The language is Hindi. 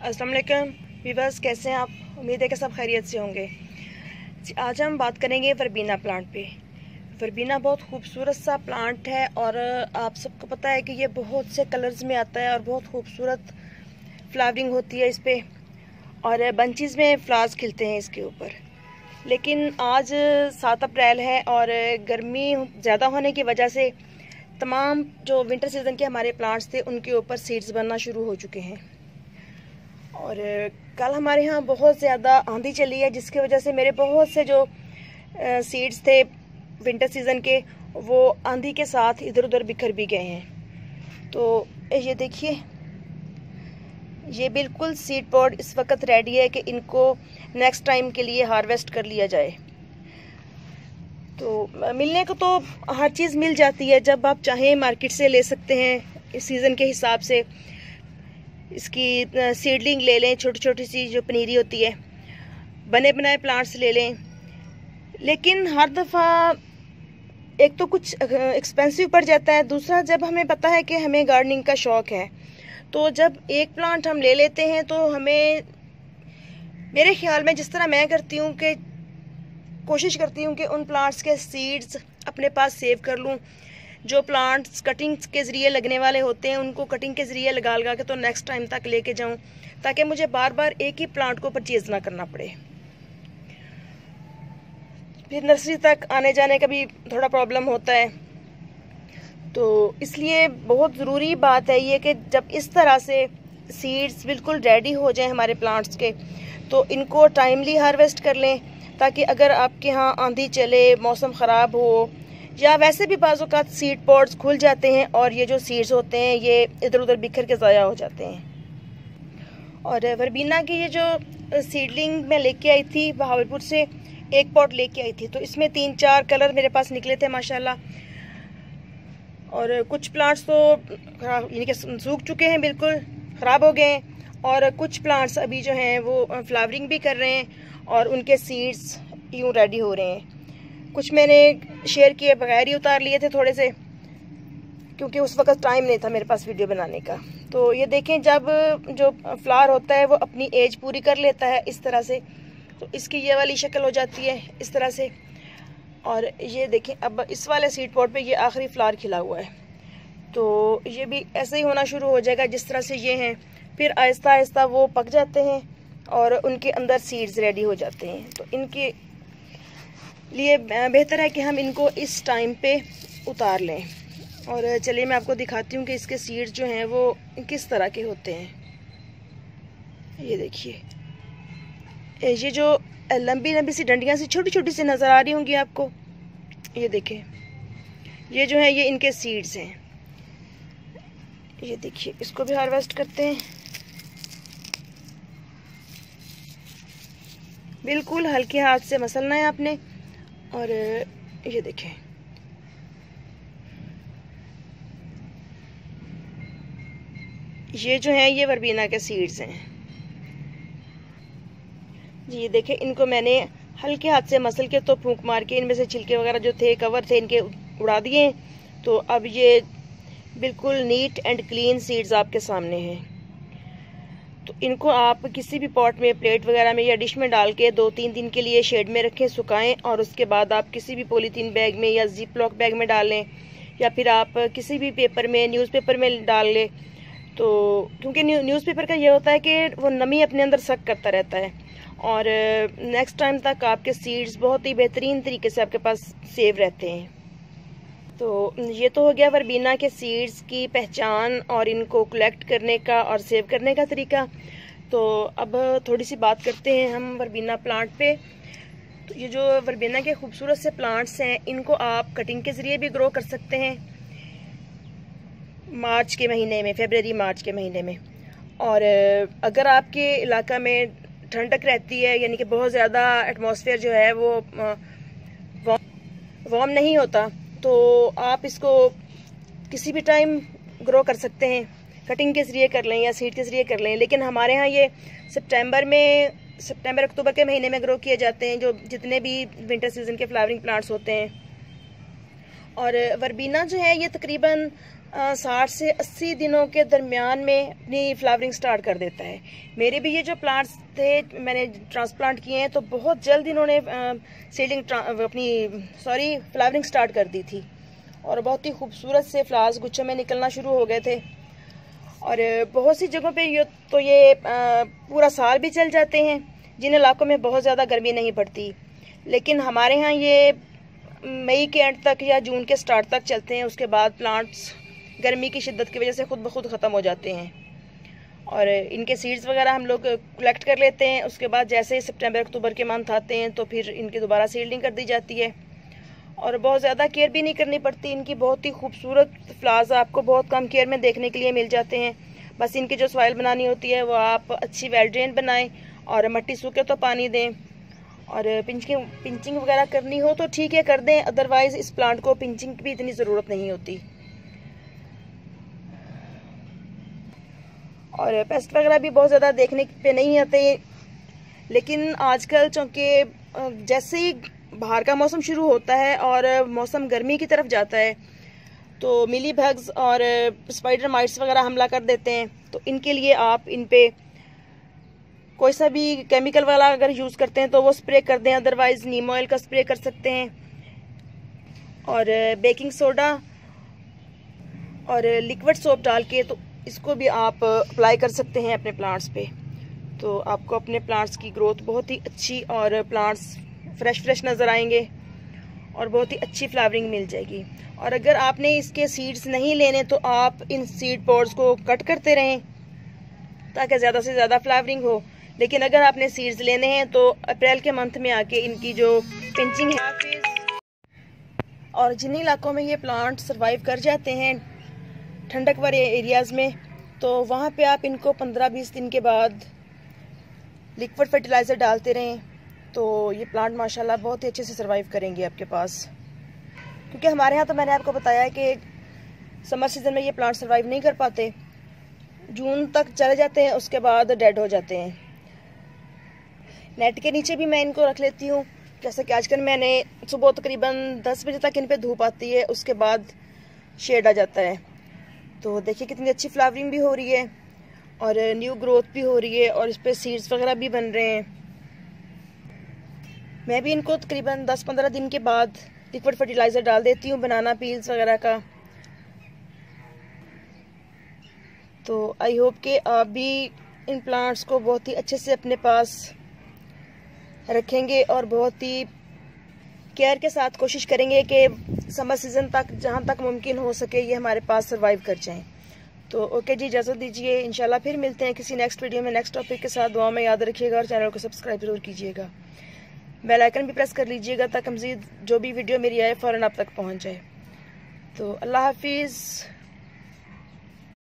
अस्सलाम वालेकुम वीवर्स, कैसे हैं आप? उम्मीद है कि सब खैरियत से होंगे। आज हम बात करेंगे वर्बीना प्लांट पे। वर्बीना बहुत खूबसूरत सा प्लांट है और आप सबको पता है कि ये बहुत से कलर्स में आता है और बहुत खूबसूरत फ्लावरिंग होती है इस पे और बंचेस में फ्लावर्स खिलते हैं इसके ऊपर। लेकिन आज 7 अप्रैल है और गर्मी ज़्यादा होने की वजह से तमाम जो विंटर सीज़न के हमारे प्लांट्स थे उनके ऊपर सीड्स बनना शुरू हो चुके हैं। और कल हमारे यहाँ बहुत ज़्यादा आंधी चली है जिसकी वजह से मेरे बहुत से जो सीड्स थे विंटर सीज़न के वो आंधी के साथ इधर उधर बिखर भी गए हैं। तो ये देखिए, ये बिल्कुल सीड पॉड इस वक्त रेडी है कि इनको नेक्स्ट टाइम के लिए हार्वेस्ट कर लिया जाए। तो मिलने को तो हर चीज़ मिल जाती है, जब आप चाहें मार्केट से ले सकते हैं इस सीज़न के हिसाब से। इसकी सीडलिंग ले लें, छोटी छोटी सी जो पनीरी होती है, बने बनाए प्लांट्स ले लें। लेकिन हर दफ़ा एक तो कुछ एक्सपेंसिव पड़ जाता है, दूसरा जब हमें पता है कि हमें गार्डनिंग का शौक़ है तो जब एक प्लांट हम ले लेते हैं तो हमें, मेरे ख्याल में जिस तरह मैं करती हूँ कि कोशिश करती हूँ कि उन प्लांट्स के सीड्स अपने पास सेव कर लूँ। जो प्लांट्स कटिंग के ज़रिए लगने वाले होते हैं उनको कटिंग के ज़रिए लगा के तो नेक्स्ट टाइम तक लेके जाऊँ, ताकि मुझे बार बार एक ही प्लांट को परचेज़ ना करना पड़े। फिर नर्सरी तक आने जाने का भी थोड़ा प्रॉब्लम होता है। तो इसलिए बहुत ज़रूरी बात है ये कि जब इस तरह से सीड्स बिल्कुल रेडी हो जाएं हमारे प्लांट्स के, तो इनको टाइमली हार्वेस्ट कर लें, ताकि अगर आपके यहाँ आंधी चले, मौसम ख़राब हो, या वैसे भी बाज़ औक़ात सीड पॉड्स खुल जाते हैं और ये जो सीड्स होते हैं ये इधर उधर बिखर के ज़ाया हो जाते हैं। और वर्बीना की ये जो सीडलिंग मैं लेके आई थी बहावलपुर से, एक पॉट लेके आई थी, तो इसमें 3-4 कलर मेरे पास निकले थे माशाल्लाह। और कुछ प्लांट्स तो यानी कि सूख चुके हैं, बिल्कुल ख़राब हो गए हैं, और कुछ प्लांट्स अभी जो हैं वो फ्लावरिंग भी कर रहे हैं और उनके सीड्स यूँ रेडी हो रहे हैं। कुछ मैंने शेयर किए बगैर ही उतार लिए थे थोड़े से, क्योंकि उस वक्त टाइम नहीं था मेरे पास वीडियो बनाने का। तो ये देखें, जब जो फ्लावर होता है वो अपनी एज पूरी कर लेता है इस तरह से, तो इसकी ये वाली शक्ल हो जाती है इस तरह से। और ये देखें, अब इस वाले सीड पॉट पे ये आखिरी फ्लावर खिला हुआ है, तो ये भी ऐसे ही होना शुरू हो जाएगा जिस तरह से ये हैं। फिर आहिस्ता आहिस्ता वो पक जाते हैं और उनके अंदर सीड्स रेडी हो जाते हैं। तो इनके लिए बेहतर है कि हम इनको इस टाइम पे उतार लें। और चलिए मैं आपको दिखाती हूँ कि इसके सीड्स जो हैं वो किस तरह के होते हैं। ये देखिए, ये जो लंबी लंबी सी डंडियाँ सी छोटी छोटी सी नज़र आ रही होंगी आपको, ये देखें, ये जो है ये इनके सीड्स हैं। ये देखिए, इसको भी हार्वेस्ट करते हैं। बिल्कुल हल्के हाथ से मसलना है आपने। और ये देखें, ये जो हैं ये वर्बीना के सीड्स हैं जी। ये देखें, इनको मैंने हल्के हाथ से मसल के तो फूंक मार के इनमें से छिलके वगैरह जो थे, कवर थे, इनके उड़ा दिए। तो अब ये बिल्कुल नीट एंड क्लीन सीड्स आपके सामने हैं। तो इनको आप किसी भी पॉट में, प्लेट वगैरह में या डिश में डाल के 2-3 दिन के लिए शेड में रखें, सुखाएं, और उसके बाद आप किसी भी पॉलीथीन बैग में या जिप लॉक बैग में डाल लें, या फिर आप किसी भी पेपर में, न्यूज़पेपर में डाल लें। तो क्योंकि न्यूज़पेपर का ये होता है कि वो नमी अपने अंदर सक करता रहता है और नेक्स्ट टाइम तक आपके सीड्स बहुत ही बेहतरीन तरीके से आपके पास सेव रहते हैं। तो ये तो हो गया वर्बीना के सीड्स की पहचान और इनको कलेक्ट करने का और सेव करने का तरीका। तो अब थोड़ी सी बात करते हैं हम वर्बीना प्लांट पे। तो ये जो वर्बीना के खूबसूरत से प्लांट्स हैं, इनको आप कटिंग के ज़रिए भी ग्रो कर सकते हैं मार्च के महीने में, फरवरी मार्च के महीने में। और अगर आपके इलाका में ठंडक रहती है, यानी कि बहुत ज़्यादा एटमॉस्फेयर जो है वो वार्म नहीं होता, तो आप इसको किसी भी टाइम ग्रो कर सकते हैं, कटिंग के ज़रिए कर लें या सीड के ज़रिए कर लें। लेकिन हमारे यहाँ ये सितंबर अक्टूबर के महीने में ग्रो किए जाते हैं, जो जितने भी विंटर सीज़न के फ्लावरिंग प्लांट्स होते हैं। और वर्बीना जो है ये तकरीबन 60 से 80 दिनों के दरमियान में अपनी फ्लावरिंग स्टार्ट कर देता है। मेरे भी ये जो प्लांट्स थे मैंने ट्रांसप्लांट किए हैं तो बहुत जल्द इन्होंने फ्लावरिंग स्टार्ट कर दी थी और बहुत ही खूबसूरत से फ्लावर्स गुच्छों में निकलना शुरू हो गए थे। और बहुत सी जगहों पे ये पूरा साल भी चल जाते हैं जिन इलाकों में बहुत ज़्यादा गर्मी नहीं पड़ती, लेकिन हमारे यहाँ ये मई के एंड तक या जून के स्टार्ट तक चलते हैं। उसके बाद प्लांट्स गर्मी की शिद्दत की वजह से खुद ब खुद ख़त्म हो जाते हैं। और इनके सीड्स वगैरह हम लोग कलेक्ट कर लेते हैं। उसके बाद जैसे ही सितंबर अक्टूबर के मंथ आते हैं तो फिर इनकी दोबारा सीडलिंग कर दी जाती है और बहुत ज़्यादा केयर भी नहीं करनी पड़ती। इनकी बहुत ही खूबसूरत फ्लावर्स आपको बहुत कम केयर में देखने के लिए मिल जाते हैं। बस इनकी जो सॉइल बनानी होती है वो आप अच्छी वेल ड्रेन बनाएं और मिट्टी सूखे तो पानी दें, और पिंचिंग वगैरह करनी हो तो ठीक है कर दें, अदरवाइज़ इस प्लांट को पिंचिंग की भी इतनी ज़रूरत नहीं होती। और पेस्ट वगैरह भी बहुत ज़्यादा देखने पे नहीं आते, लेकिन आजकल चूँकि जैसे ही बाहर का मौसम शुरू होता है और मौसम गर्मी की तरफ जाता है तो मिली बग्स और स्पाइडर माइट्स वगैरह हमला कर देते हैं। तो इनके लिए आप इन पे कोई सा भी केमिकल वाला अगर यूज़ करते हैं तो वो स्प्रे कर दें, अदरवाइज़ नीम ऑयल का स्प्रे कर सकते हैं। और बेकिंग सोडा और लिक्विड सोप डाल के तो इसको भी आप अप्लाई कर सकते हैं अपने प्लांट्स पे। तो आपको अपने प्लांट्स की ग्रोथ बहुत ही अच्छी और प्लांट्स फ्रेश नज़र आएंगे और बहुत ही अच्छी फ्लावरिंग मिल जाएगी। और अगर आपने इसके सीड्स नहीं लेने तो आप इन सीड पॉड्स को कट करते रहें ताकि ज़्यादा से ज़्यादा फ्लावरिंग हो। लेकिन अगर आपने सीड्स लेने हैं तो अप्रैल के मंथ में आके इनकी जो पिंचिंग है, और जिन इलाकों में ये प्लांट सर्वाइव कर जाते हैं ठंडक वाले एरियाज़ में, तो वहाँ पे आप इनको 15-20 दिन के बाद लिक्विड फर्टिलाइज़र डालते रहें तो ये प्लांट माशाल्लाह बहुत ही अच्छे से सर्वाइव करेंगे आपके पास। क्योंकि हमारे यहाँ तो मैंने आपको बताया कि समर सीज़न में ये प्लांट सर्वाइव नहीं कर पाते, जून तक चले जाते हैं, उसके बाद डेड हो जाते हैं। नेट के नीचे भी मैं इनको रख लेती हूँ, जैसे कि आजकल मैंने सुबह तकरीबन 10 बजे तक इन पे धूप आती है, उसके बाद शेड आ जाता है। तो देखिए कितनी अच्छी फ्लावरिंग भी हो रही है और न्यू ग्रोथ भी हो रही है और इस पर सीड्स वगैरह भी बन रहे हैं। मैं भी इनको तकरीबन 10-15 दिन के बाद लिक्विड फर्टिलाइज़र डाल देती हूँ, बनाना पील्स वगैरह का। तो आई होप कि आप भी इन प्लांट्स को बहुत ही अच्छे से अपने पास रखेंगे और बहुत ही केयर के साथ कोशिश करेंगे कि समर सीज़न तक जहाँ तक मुमकिन हो सके ये हमारे पास सर्वाइव कर जाएं। तो ओके जी, इजाज़त दीजिए, इंशाल्लाह फिर मिलते हैं किसी नेक्स्ट वीडियो में नेक्स्ट टॉपिक के साथ। दुआ में याद रखिएगा और चैनल को सब्सक्राइब जरूर कीजिएगा, बेल आइकन भी प्रेस कर लीजिएगा ताकि मज़ीद जो भी वीडियो मेरी आए फ़ौरन आप तक पहुँच जाए। तो अल्लाह हाफिज़।